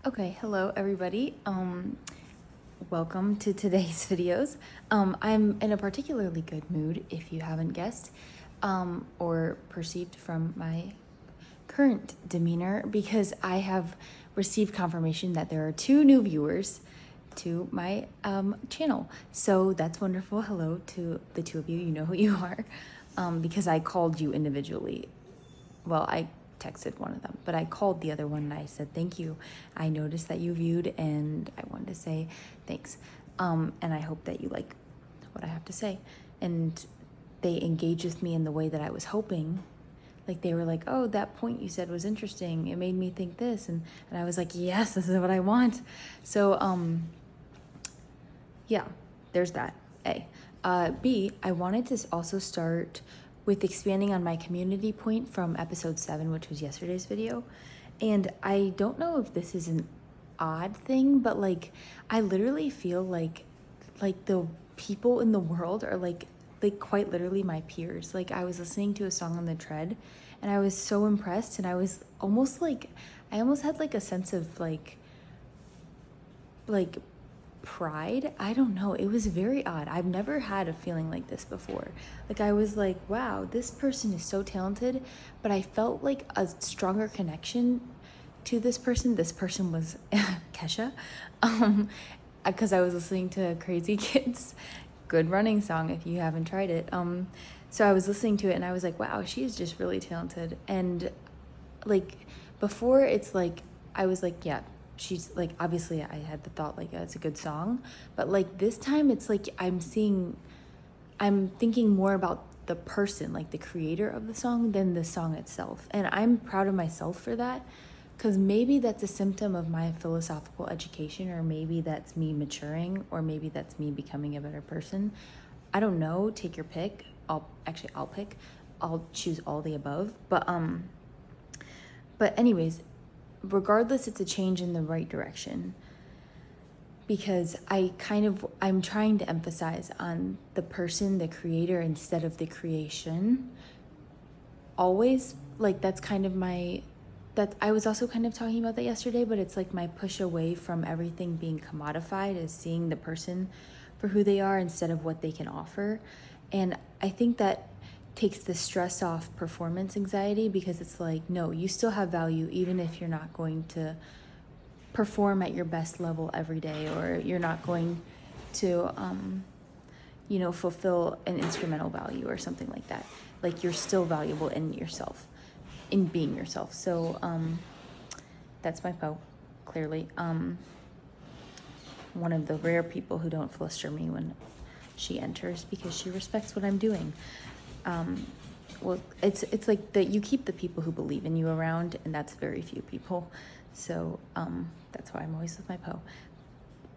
Okay, hello everybody. Welcome to today's videos. I'm in a particularly good mood, if you haven't guessed, or perceived from my current demeanor, because I have received confirmation that there are 2 new viewers to my channel. So that's wonderful. Hello to the 2 of you. You know who you are, because I called you individually. Well, I texted one of them, but I called the other one and I said, thank you. I noticed that you viewed and I wanted to say thanks. And I hope that you like what I have to say. And they engaged with me in the way that I was hoping. Like they were like, oh, that point you said was interesting. It made me think this. And I was like, yes, this is what I want. So, yeah, there's that, A. B, I wanted to also start with expanding on my community point from episode 7, which was yesterday's video. And I don't know if this is an odd thing, but like I literally feel like the people in the world are like quite literally my peers. Like I was listening to a song on the tread and I was so impressed, and I was almost like I almost had like a sense of like pride. I don't know. It was very odd. I've never had a feeling like this before. Like I was like, wow, this person is so talented, but I felt like a stronger connection to this person. This person was Kesha, because I was listening to Crazy Kids, good running song if you haven't tried it. So I was listening to it and I was like, wow, she is just really talented. And like before, it's like I was like, yeah, she's like, obviously I had the thought like, it's a good song, but like this time it's like I'm thinking more about the person, like the creator of the song, than the song itself. And I'm proud of myself for that, because maybe that's a symptom of my philosophical education, or maybe that's me maturing, or maybe that's me becoming a better person. I don't know, take your pick. I'll pick. I'll choose all the above. But anyways, regardless, it's a change in the right direction, because I'm trying to emphasize on the person, the creator, instead of the creation. Always, like that's kind of that I was also kind of talking about that yesterday, but it's like my push away from everything being commodified, is seeing the person for who they are instead of what they can offer. And I think that takes the stress off performance anxiety, because it's like, no, you still have value even if you're not going to perform at your best level every day, or you're not going to fulfill an instrumental value or something like that. Like you're still valuable in yourself, in being yourself. So that's my Poe, clearly. One of the rare people who don't fluster me when she enters, because she respects what I'm doing. Well, it's like that you keep the people who believe in you around, and that's very few people. So that's why I'm always with my Poe.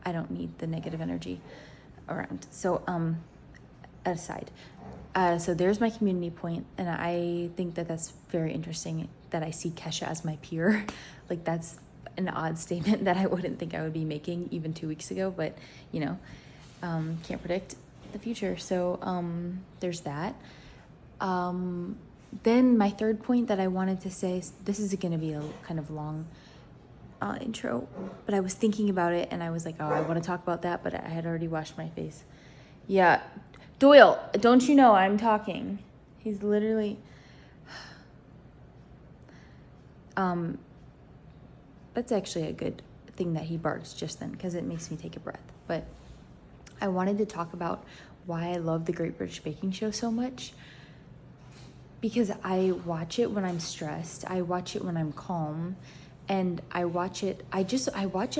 I don't need the negative energy around. So aside, so there's my community point, and I think that that's very interesting that I see Kesha as my peer. Like that's an odd statement that I wouldn't think I would be making even 2 weeks ago, but can't predict the future. So there's that. Then my third point that I wanted to say, this is going to be a kind of long intro, but I was thinking about it and I was like, oh, I want to talk about that, but I had already washed my face. Yeah, Doyle, don't you know I'm talking? He's literally... That's actually a good thing that he barks just then, because it makes me take a breath. But I wanted to talk about why I love the Great British Baking Show so much, because I watch it when I'm stressed, I watch it when I'm calm, and I watch it a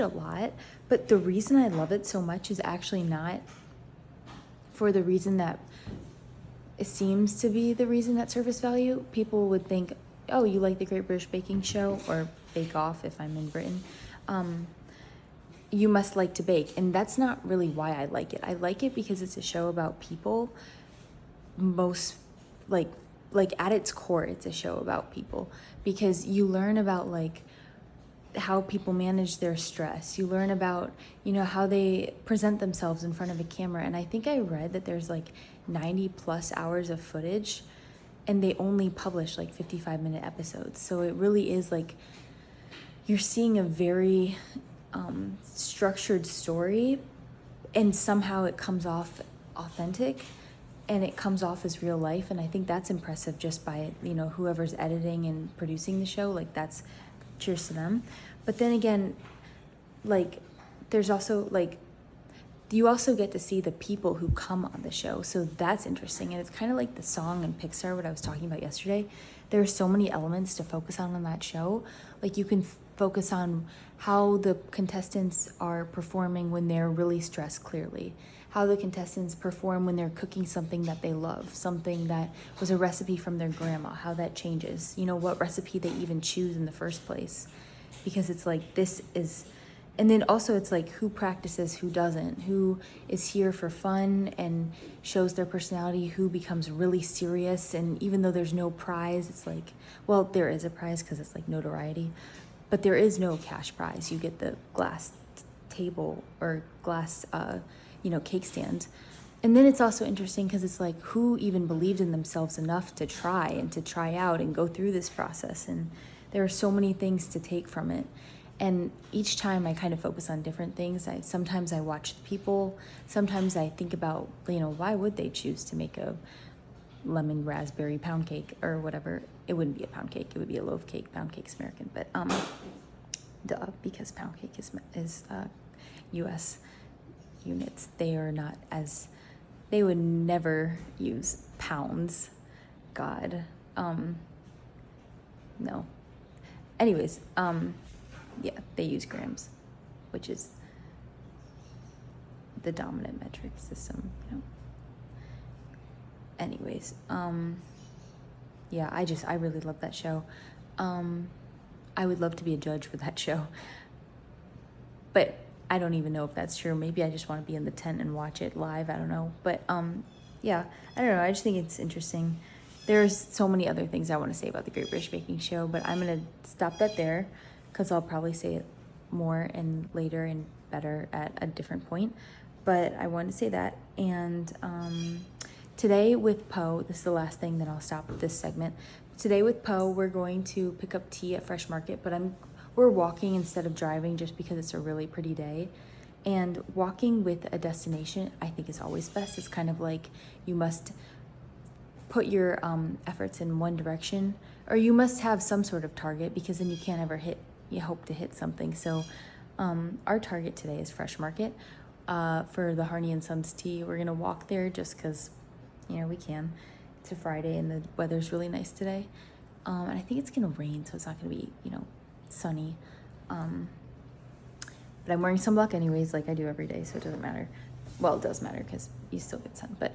lot. But the reason I love it so much is actually not for the reason that it seems to be the reason, that surface value. People would think, oh, you like the Great British Baking Show, or Bake Off if I'm in Britain, you must like to bake. And that's not really why I like it. I like it because it's a show about people. Most like at its core, it's a show about people, because you learn about like how people manage their stress. You learn about, how they present themselves in front of a camera. And I think I read that there's like 90 plus hours of footage, and they only publish like 55-minute episodes. So it really is like, you're seeing a very structured story, and somehow it comes off authentic and it comes off as real life. And I think that's impressive just by, whoever's editing and producing the show. Like, that's cheers to them. But then again, like, there's also like, you also get to see the people who come on the show. So that's interesting. And it's kind of like the song in Pixar, what I was talking about yesterday. There are so many elements to focus on that show. Like, you can focus on how the contestants are performing when they're really stressed, clearly. How the contestants perform when they're cooking something that they love, something that was a recipe from their grandma, how that changes. What recipe they even choose in the first place. Because it's like, this is... And then also it's like, who practices, who doesn't, who is here for fun and shows their personality, who becomes really serious. And even though there's no prize, it's like, well, there is a prize because it's like notoriety, but there is no cash prize. You get the glass table or glass, cake stand. And then it's also interesting because it's like, who even believed in themselves enough to try and to try out and go through this process. And there are so many things to take from it. And each time I kind of focus on different things. Sometimes I watch the people. Sometimes I think about, why would they choose to make a lemon raspberry pound cake or whatever? It wouldn't be a pound cake. It would be a loaf cake. Pound cake's American, but duh, because pound cake is U.S. units. They are not as, they would never use pounds. God, no. Anyways, yeah, they use grams, which is the dominant metric system, Anyways, yeah, I really love that show. I would love to be a judge for that show, but I don't even know if that's true. Maybe I just want to be in the tent and watch it live. I don't know, but yeah, I don't know. I just think it's interesting. There's so many other things I want to say about the Great British Baking Show, but I'm gonna stop that there, because I'll probably say it more and later and better at a different point. But I wanted to say that. And today with Poe, this is the last thing, then I'll stop this segment. Today with Poe, we're going to pick up tea at Fresh Market, but we're walking instead of driving just because it's a really pretty day. And walking with a destination, I think, is always best. It's kind of like you must put your efforts in one direction, or you must have some sort of target, because then you can't ever hope to hit something. So our target today is Fresh Market for the Harney and Sons tea. We're gonna walk there just because we can. It's a Friday and the weather's really nice today, and I think it's gonna rain, so it's not gonna be sunny, but I'm wearing sunblock anyways, like I do every day, so it doesn't matter. Well, it does matter because you still get sun, but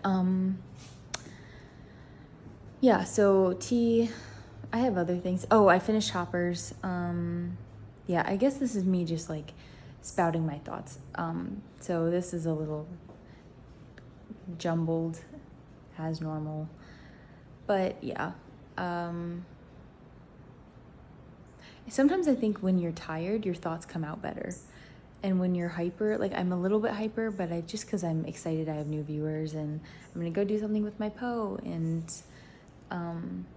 yeah, so tea. I have other things. Oh, I finished Hoppers. Yeah, I guess this is me just like spouting my thoughts. So this is a little jumbled as normal, but yeah. Sometimes I think when you're tired, your thoughts come out better. And when you're hyper, like I'm a little bit hyper, but just because I'm excited, I have new viewers and I'm gonna go do something with my Poe, and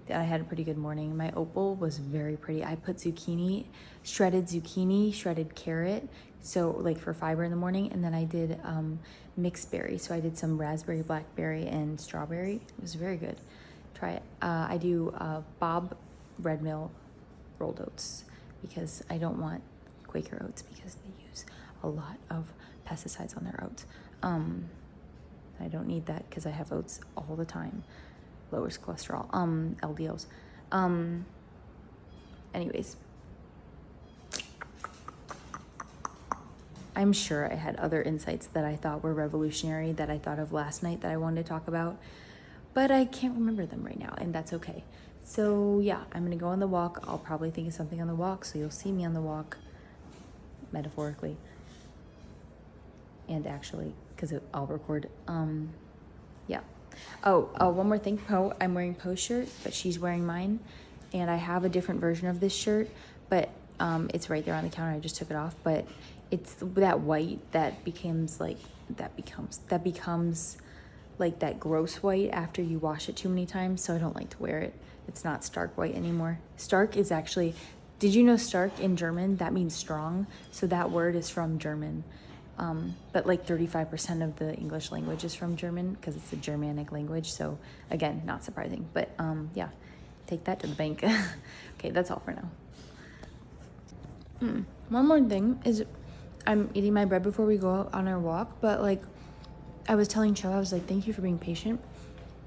I had a pretty good morning. My opal was very pretty. I put zucchini, shredded carrot, so like for fiber in the morning, and then I did mixed berry. So I did some raspberry, blackberry, and strawberry. It was very good. Try it. I do Bob Red Mill rolled oats because I don't want Quaker oats because they use a lot of pesticides on their oats. I don't need that because I have oats all the time. Lowers cholesterol, LDLs. Anyways, I'm sure I had other insights that I thought were revolutionary that I thought of last night that I wanted to talk about, but I can't remember them right now, and that's okay. So yeah, I'm gonna go on the walk. I'll probably think of something on the walk, so you'll see me on the walk, metaphorically, and actually, because I'll record. Yeah. Oh, one more thing, Poe. I'm wearing Poe's shirt, but she's wearing mine, and I have a different version of this shirt, but it's right there on the counter. I just took it off, but it's that white that becomes like that becomes like that gross white after you wash it too many times. So I don't like to wear it. It's not stark white anymore. Stark is actually did you know stark in German, that means strong? So that word is from German. But like 35% of the English language is from German because it's a Germanic language. So again, not surprising, but yeah, take that to the bank. Okay, that's all for now. One more thing is I'm eating my bread before we go out on our walk, but like I was telling Cho, I was like, thank you for being patient,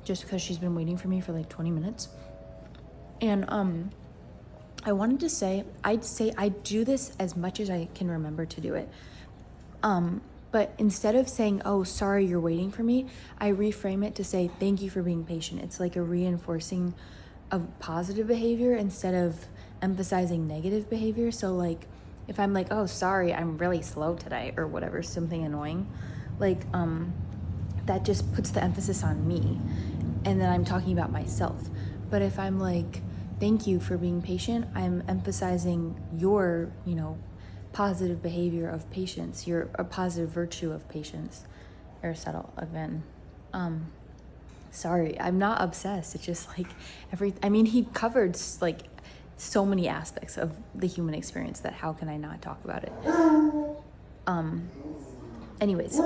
just because she's been waiting for me for like 20 minutes. And I wanted to say, I'd say I do this as much as I can remember to do it. But instead of saying, oh, sorry, you're waiting for me, I reframe it to say, thank you for being patient. It's like a reinforcing of positive behavior instead of emphasizing negative behavior. So like, if I'm like, oh, sorry, I'm really slow today or whatever, something annoying, like, that just puts the emphasis on me. And then I'm talking about myself. But if I'm like, thank you for being patient, I'm emphasizing your, positive behavior of patience, a positive virtue of patience. Aristotle again. Sorry, I'm not obsessed. It's just like he covered like so many aspects of the human experience that how can I not talk about it? Anyways,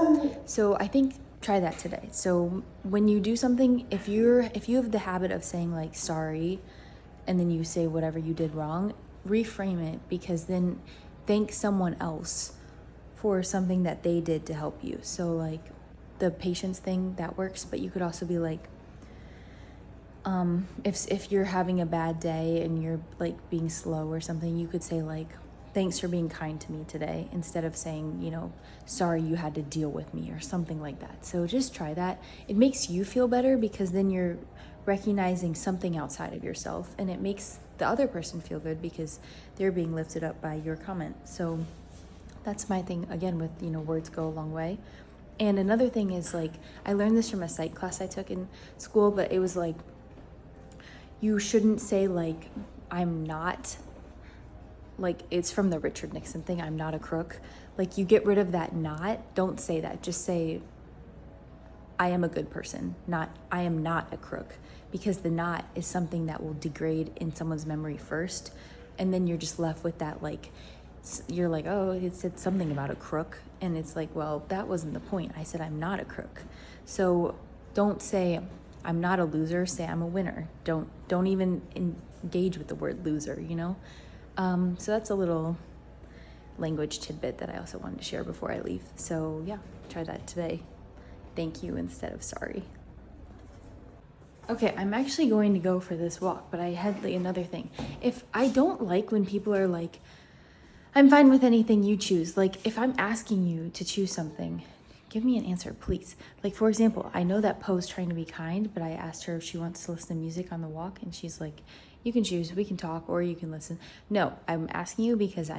so I think try that today. So when you do something, if you have the habit of saying like sorry, and then you say whatever you did wrong, reframe it, because then thank someone else for something that they did to help you. So like the patience thing, that works, but you could also be like, if you're having a bad day and you're like being slow or something, you could say like, thanks for being kind to me today, instead of saying, sorry you had to deal with me or something like that. So just try that. It makes you feel better because then you're recognizing something outside of yourself, and it makes the other person feel good because they're being lifted up by your comment. So that's my thing again with, words go a long way. And another thing is like, I learned this from a psych class I took in school, but it was like, you shouldn't say like, I'm not, like it's from the Richard Nixon thing, I'm not a crook. Like you get rid of that not, don't say that. Just say, I am a good person, not I am not a crook, because the not is something that will degrade in someone's memory first, and then you're just left with that like, you're like, oh, it said something about a crook, and it's like, well, that wasn't the point. I said I'm not a crook. So don't say I'm not a loser, say I'm a winner. Don't even engage with the word loser, So that's a little language tidbit that I also wanted to share before I leave. So yeah, try that today. Thank you instead of sorry. Okay, I'm actually going to go for this walk, but I had another thing. If I don't like when people are like, I'm fine with anything you choose. Like if I'm asking you to choose something, give me an answer, please. Like for example, I know that Poe's trying to be kind, but I asked her if she wants to listen to music on the walk, and she's like, you can choose, we can talk, or you can listen. No, I'm asking you because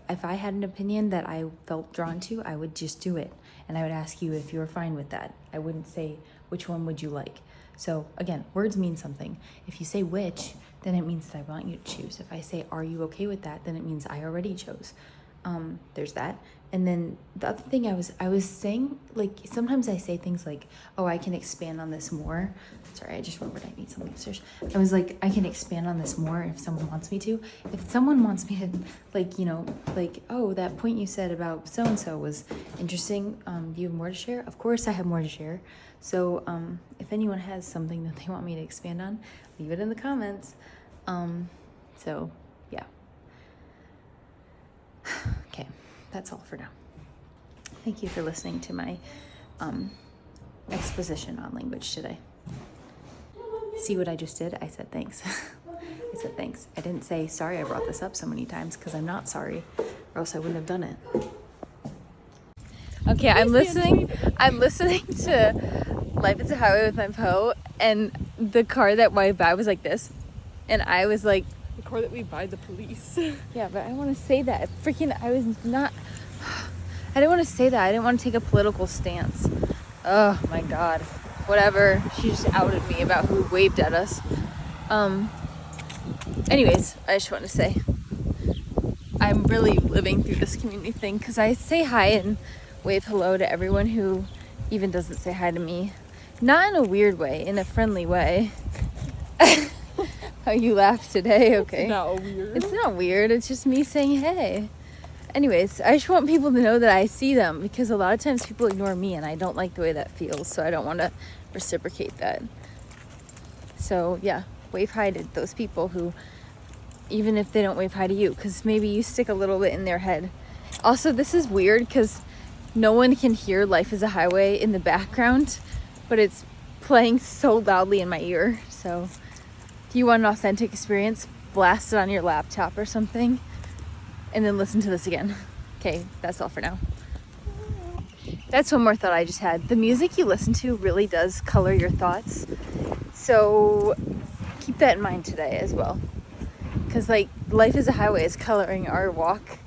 if I had an opinion that I felt drawn to, I would just do it. And I would ask you if you were fine with that. I wouldn't say, which one would you like? So again, words mean something. If you say which, then it means that I want you to choose. If I say, are you okay with that? Then it means I already chose. There's that. And then the other thing I was saying, like, sometimes I say things like, oh, I can expand on this more. Sorry, I just remembered I need something upstairs. I was like, I can expand on this more if someone wants me to. If someone wants me to, like, oh, that point you said about so-and-so was interesting. Do you have more to share? Of course I have more to share. So if anyone has something that they want me to expand on, leave it in the comments. So yeah. Okay, that's all for now. Thank you for listening to my exposition on language today. See what I just did? I said thanks. I said thanks. I didn't say sorry I brought this up so many times, because I'm not sorry, or else I wouldn't have done it. Okay, I'm listening to Life is a Highway with my Poe, and the car that went by was like this, and I was like, the car that we buy the police. Yeah, but I want to say that. I didn't want to say that. I didn't want to take a political stance. Oh my God. Whatever. She just outed me about who waved at us. Anyways, I just want to say I'm really living through this community thing, because I say hi and wave hello to everyone who even doesn't say hi to me. Not in a weird way, in a friendly way. How you laugh today, okay. It's not weird. It's not weird, it's just me saying hey. Anyways, I just want people to know that I see them, because a lot of times people ignore me and I don't like the way that feels, so I don't want to reciprocate that. So yeah, wave hi to those people who, even if they don't wave hi to you, because maybe you stick a little bit in their head. Also, this is weird because no one can hear Life is a Highway in the background, but it's playing so loudly in my ear. So if you want an authentic experience, blast it on your laptop or something and then listen to this again. Okay, that's all for now. That's one more thought I just had. The music you listen to really does color your thoughts. So keep that in mind today as well. Because like Life is a Highway is coloring our walk.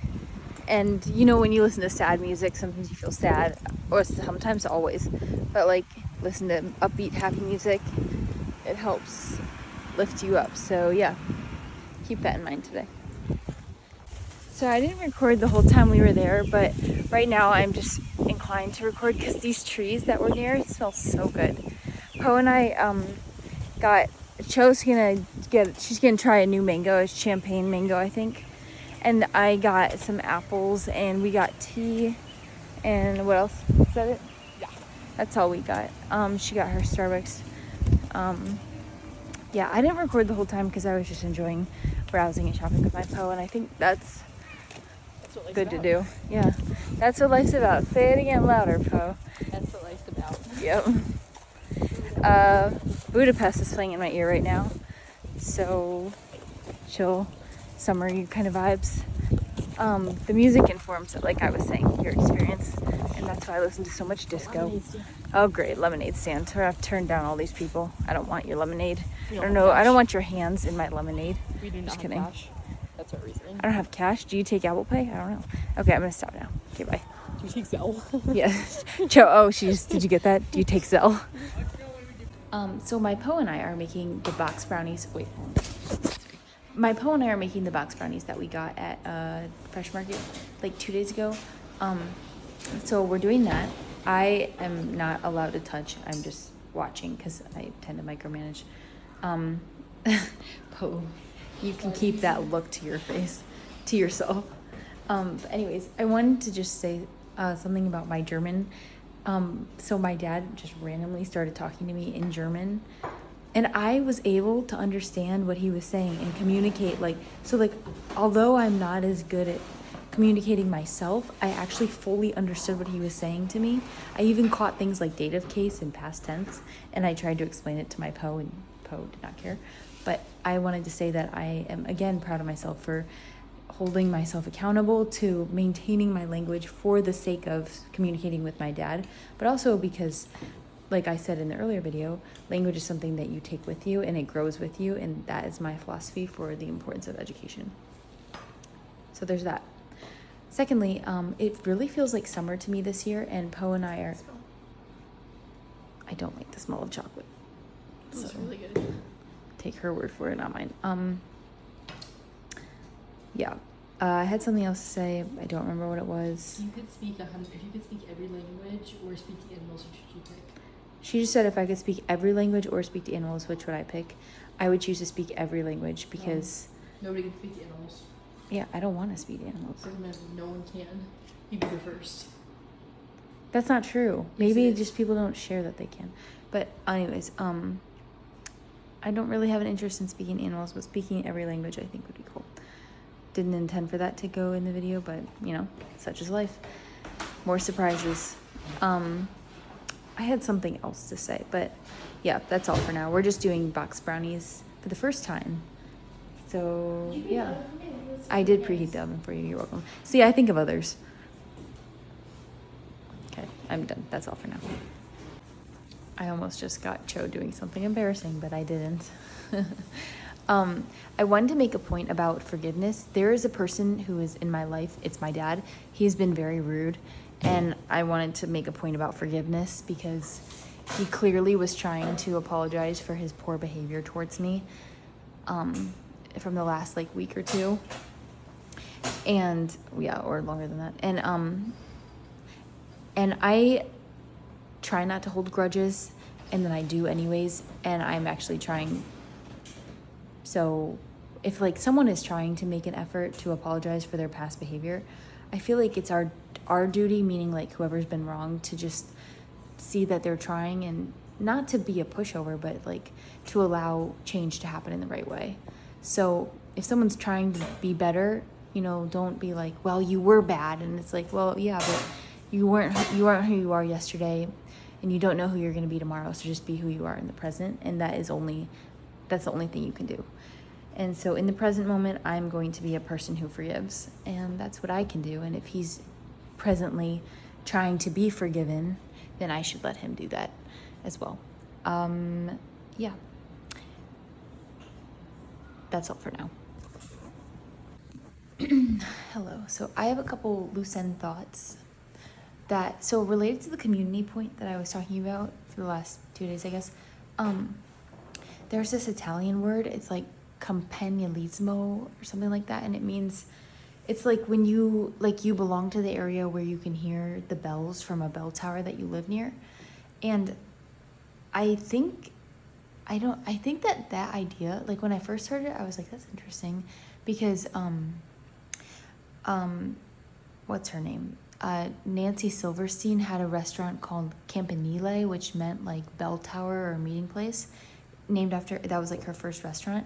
And you know, when you listen to sad music, sometimes you feel sad, or sometimes always. But like listen to upbeat, happy music, it helps lift you up. So yeah, keep that in mind today. So I didn't record the whole time we were there, but right now I'm just inclined to record because these trees that were near smell so good. Poe and I she's gonna try a new mango, it's champagne mango, I think. And I got some apples and we got tea and what else? Is that it? Yeah. That's all we got. She got her Starbucks. Yeah, I didn't record the whole time because I was just enjoying browsing and shopping with my Poe, and I think that's what good life's to about. do. Yeah, that's what life's about. Say it again louder, Poe. That's what life's about. Yep. Budapest is playing in my ear right now. So chill, summery kind of vibes. The music informs it, like I was saying, your experience, and that's why I listen to so much disco. Oh great, lemonade stand. I've turned down all these people. I don't want your lemonade. I don't know. I don't want your hands in my lemonade. We do not Just have kidding. cash. That's our reasoning. I don't have cash. Do you take Apple Pay? I don't know. Okay, I'm gonna stop now. Okay, bye. Do you take Zelle? Yeah. Joe, did you get that? Do you take Zelle? So my Poe and I are making the box brownies. Wait. My Poe and I are making the box brownies that we got at Fresh Market like 2 days ago. So we're doing that. I am not allowed to touch. I'm just watching because I tend to micromanage. Poe, you can keep that look to your face, to yourself. But anyways, I wanted to just say something about my German. So my dad just randomly started talking to me in German, and I was able to understand what he was saying and communicate. Although I'm not as good at communicating myself, I actually fully understood what he was saying to me. I even caught things like dative case and past tense, and I tried to explain it to my Poe, and Poe did not care. But I wanted to say that I am, again, proud of myself for holding myself accountable to maintaining my language for the sake of communicating with my dad, but also because, like I said in the earlier video, language is something that you take with you and it grows with you, and that is my philosophy for the importance of education. So there's that. Secondly, it really feels like summer to me this year, and Poe and I don't like the smell of chocolate. It's really good. Take her word for it, not mine. Yeah. I had something else to say. I don't remember what it was. You could speak if you could speak every language or speak the animals, which would you pick? She just said if I could speak every language or speak to animals, which would I pick? I would choose to speak every language because... Nobody can speak the animals. Yeah, I don't want to speak animals. No one can. You'd be the first. That's not true. Yes, Maybe it is. just people don't share that they can. But anyways, I don't really have an interest in speaking animals, but speaking every language I think would be cool. Didn't intend for that to go in the video, but you know, such is life. More surprises. I had something else to say, but yeah, that's all for now. We're just doing box brownies for the first time. So yeah, I did preheat the oven for you. You're welcome. See, I think of others. Okay, I'm done. That's all for now. I almost just got Cho doing something embarrassing, but I didn't. I wanted to make a point about forgiveness. There is a person who is in my life. It's my dad. He's been very rude, and I wanted to make a point about forgiveness because he clearly was trying to apologize for his poor behavior towards me from the last week or two, and yeah, or longer than that. And I try not to hold grudges, and then I do anyways, and I'm actually trying So if like someone is trying to make an effort to apologize for their past behavior, I feel like it's our duty, meaning like whoever's been wrong, to just see that they're trying, and not to be a pushover, but like to allow change to happen in the right way. So if someone's trying to be better, you know, don't be like, well, you were bad. And it's like, well, yeah, but you aren't who you are yesterday, and you don't know who you're going to be tomorrow. So just be who you are in the present. And that's the only thing you can do. And so in the present moment, I'm going to be a person who forgives, and that's what I can do. And if he's presently trying to be forgiven, then I should let him do that as well. Yeah. That's all for now. Hello. So I have a couple loose end thoughts so related to the community point that I was talking about for the last 2 days, I guess. There's this Italian word. It's like campanile or something like that, and it means, it's like when you belong to the area where you can hear the bells from a bell tower that you live near. And I think that idea, like when I first heard it, I was like, that's interesting, because what's her name? Nancy Silverstein had a restaurant called Campanile, which meant like bell tower or meeting place, named after, that was like her first restaurant.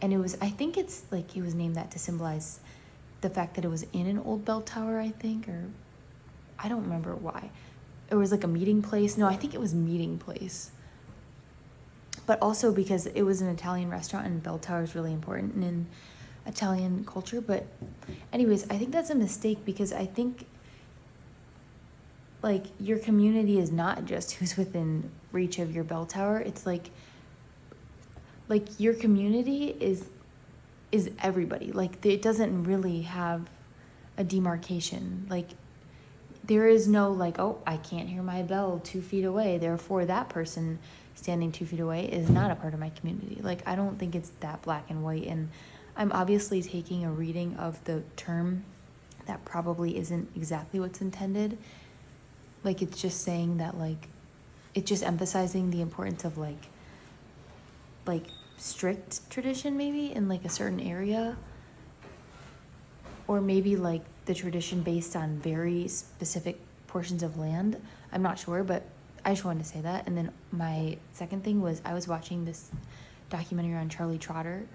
And it was named that to symbolize the fact that it was in an old bell tower, I think, or I don't remember why. It was like a meeting place. No, I think it was meeting place. But also because it was an Italian restaurant, and bell tower is really important in Italian culture. But anyways, I think that's a mistake, because I think like your community is not just who's within reach of your bell tower. It's like your community is everybody. Like it doesn't really have a demarcation. Like there is no like, oh, I can't hear my bell 2 feet away, therefore that person standing 2 feet away is not a part of my community. Like I don't think it's that black and white. And I'm obviously taking a reading of the term that probably isn't exactly what's intended. Like it's just saying that, like it's just emphasizing the importance of like strict tradition maybe in like a certain area, or maybe like the tradition based on very specific portions of land. I'm not sure, but I just wanted to say that. And then my second thing was, I was watching this documentary on Charlie Trotter,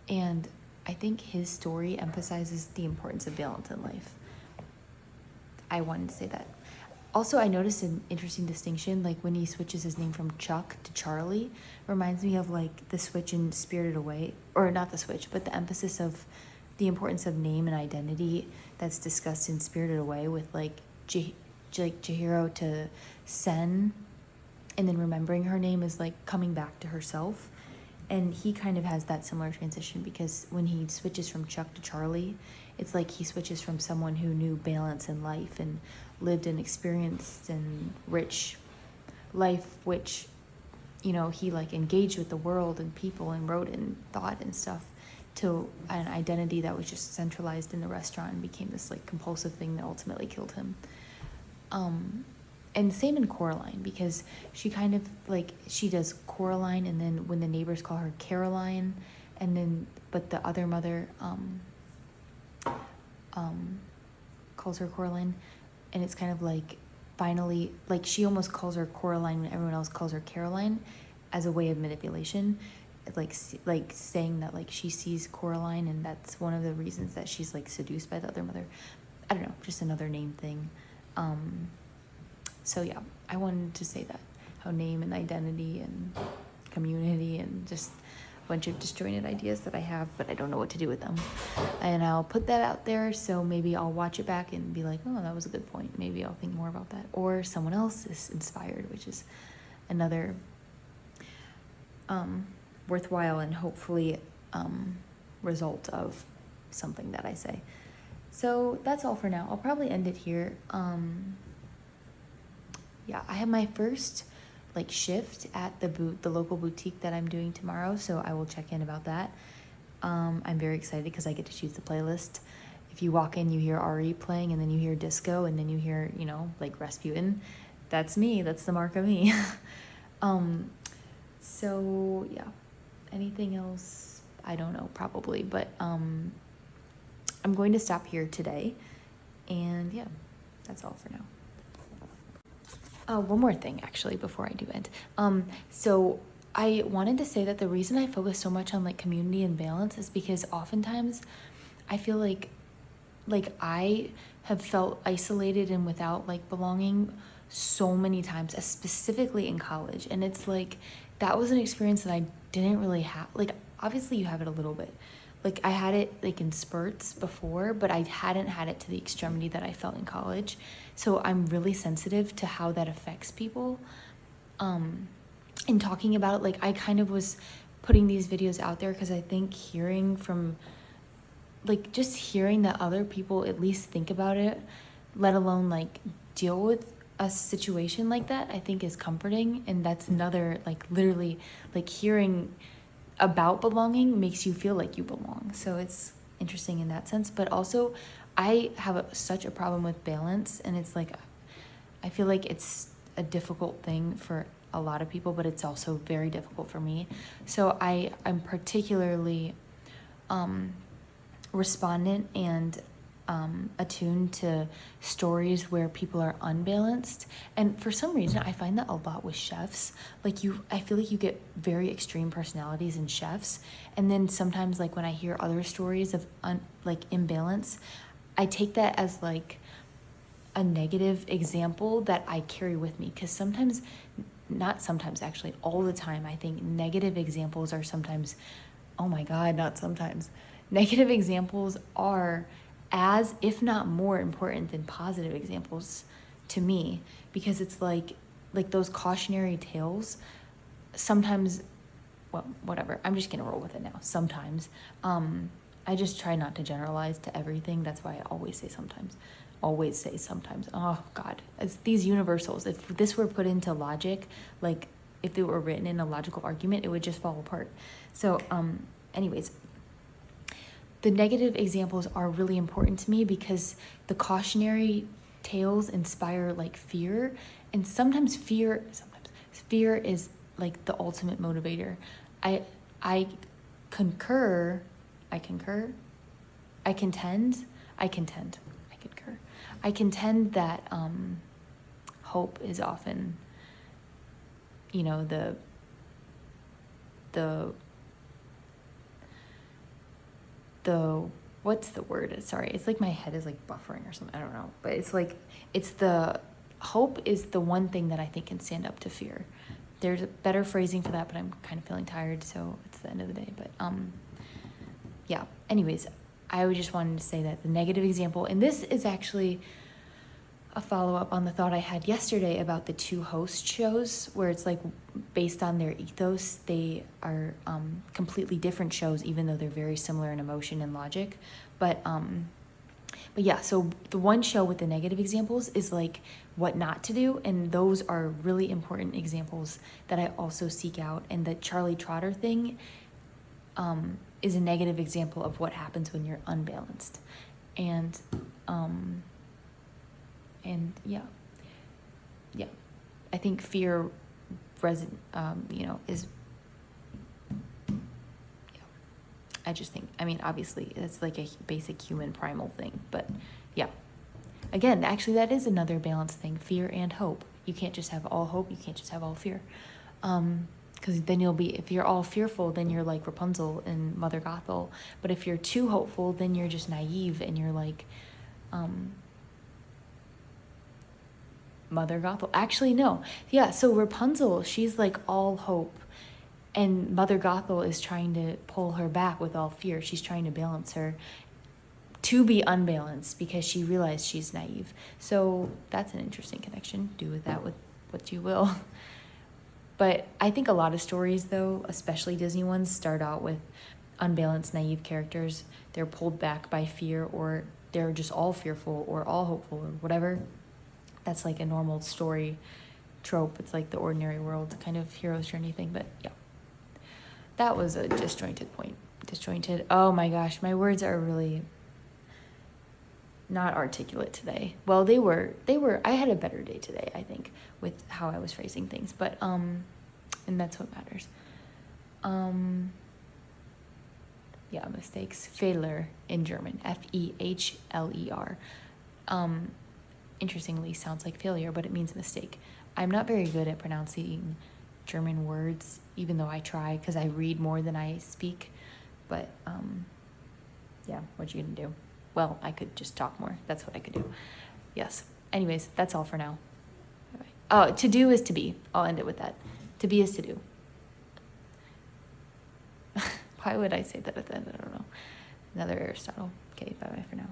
and I think his story emphasizes the importance of balance in life. I wanted to say that. Also, I noticed an interesting distinction, like when he switches his name from Chuck to Charlie, reminds me of like the switch in Spirited Away, or not the switch, but the emphasis of the importance of name and identity that's discussed in Spirited Away, with like Chihiro to Sen, and then remembering her name is like coming back to herself. And he kind of has that similar transition, because when he switches from Chuck to Charlie, it's like he switches from someone who knew balance in life and lived an experienced and rich life, which, you know, he like engaged with the world and people and wrote and thought and stuff, to an identity that was just centralized in the restaurant and became this like compulsive thing that ultimately killed him. And same in Coraline, because she kind of like, she does Coraline, and then when the neighbors call her Caroline, and then but the other mother calls her Coraline, and it's kind of like finally, like she almost calls her Coraline when everyone else calls her Caroline, as a way of manipulation, like saying that like she sees Coraline, and that's one of the reasons that she's like seduced by the other mother. I don't know, just another name thing. So yeah, I wanted to say that, how name and identity and community and just a bunch of disjointed ideas that I have, but I don't know what to do with them. And I'll put that out there, so maybe I'll watch it back and be like, oh, that was a good point. Maybe I'll think more about that. Or someone else is inspired, which is another worthwhile and hopefully result of something that I say. So that's all for now. I'll probably end it here. Yeah, I have my first like shift at the local boutique that I'm doing tomorrow, so I will check in about that. I'm very excited because I get to choose the playlist. If you walk in, you hear RE playing, and then you hear disco, and then you hear, you know, like Rasputin. That's me. That's the mark of me. So yeah. Anything else? I don't know, probably. But I'm going to stop here today. And yeah, that's all for now. One more thing, actually, before I do end. So I wanted to say that the reason I focus so much on like community and balance is because oftentimes I feel like I have felt isolated and without like belonging so many times, specifically in college. And it's like that was an experience that I didn't really have. Like, obviously you have it a little bit. Like, I had it like in spurts before, but I hadn't had it to the extremity that I felt in college. So I'm really sensitive to how that affects people. And talking about it, like, I kind of was putting these videos out there because I think hearing from, like, just hearing that other people at least think about it, let alone like deal with a situation like that, I think is comforting. And that's another, like, literally, like, hearing about belonging makes you feel like you belong. So it's interesting in that sense. But also I have such a problem with balance, and it's like I feel like it's a difficult thing for a lot of people, but it's also very difficult for me. So I'm particularly respondent and attuned to stories where people are unbalanced. And for some reason I find that a lot with chefs. Like, I feel like you get very extreme personalities in chefs, and then sometimes, like, when I hear other stories of imbalance, I take that as like a negative example that I carry with me, because not sometimes, actually all the time, I think negative examples are sometimes, oh my God, not sometimes, negative examples are as, if not more important than positive examples to me, because it's like those cautionary tales sometimes, well, whatever, I'm just gonna roll with it now. Sometimes I just try not to generalize to everything. That's why I always say sometimes. Oh God, it's these universals. If this were put into logic, like if it were written in a logical argument, it would just fall apart. So anyways, the negative examples are really important to me because the cautionary tales inspire like fear, and sometimes fear is like the ultimate motivator. I concur. I contend that hope is often, you know, the what's the word? Sorry, it's like my head is like buffering or something. I don't know, but it's like hope is the one thing that I think can stand up to fear. There's a better phrasing for that, but I'm kind of feeling tired, so it's the end of the day. But yeah. Anyways, I just wanted to say that the negative example, and this is actually a follow-up on the thought I had yesterday about the two host shows, where it's like based on their ethos, they are completely different shows, even though they're very similar in emotion and logic. But yeah, so the one show with the negative examples is like what not to do, and those are really important examples that I also seek out. And the Charlie Trotter thing is a negative example of what happens when you're unbalanced. And yeah, I think fear is, I just think, I mean, obviously it's like a basic human primal thing, but yeah, again, actually that is another balance thing, fear and hope. You can't just have all hope, you can't just have all fear. Because then if you're all fearful, then you're like Rapunzel and Mother Gothel. But if you're too hopeful, then you're just naive and you're like Mother Gothel. Actually, no. Yeah, so Rapunzel, she's like all hope. And Mother Gothel is trying to pull her back with all fear. She's trying to balance her to be unbalanced because she realized she's naive. So that's an interesting connection. Do with that with what you will. But I think a lot of stories, though, especially Disney ones, start out with unbalanced, naive characters. They're pulled back by fear, or they're just all fearful or all hopeful or whatever. That's like a normal story trope. It's like the ordinary world kind of hero's journey thing. But yeah, that was a disjointed point. Disjointed. Oh my gosh, my words are really not articulate today. Well, they were, I had a better day today, I think, with how I was phrasing things, but, and that's what matters. Yeah, mistakes. Fehler in German. Fehler. Interestingly, sounds like failure, but it means mistake. I'm not very good at pronouncing German words, even though I try, because I read more than I speak. But yeah, what you gonna do? Well, I could just talk more. That's what I could do. Yes. Anyways, that's all for now. Bye-bye. Oh, to do is to be. I'll end it with that. To be is to do. Why would I say that at the end? I don't know. Another Aristotle. Okay, bye-bye for now.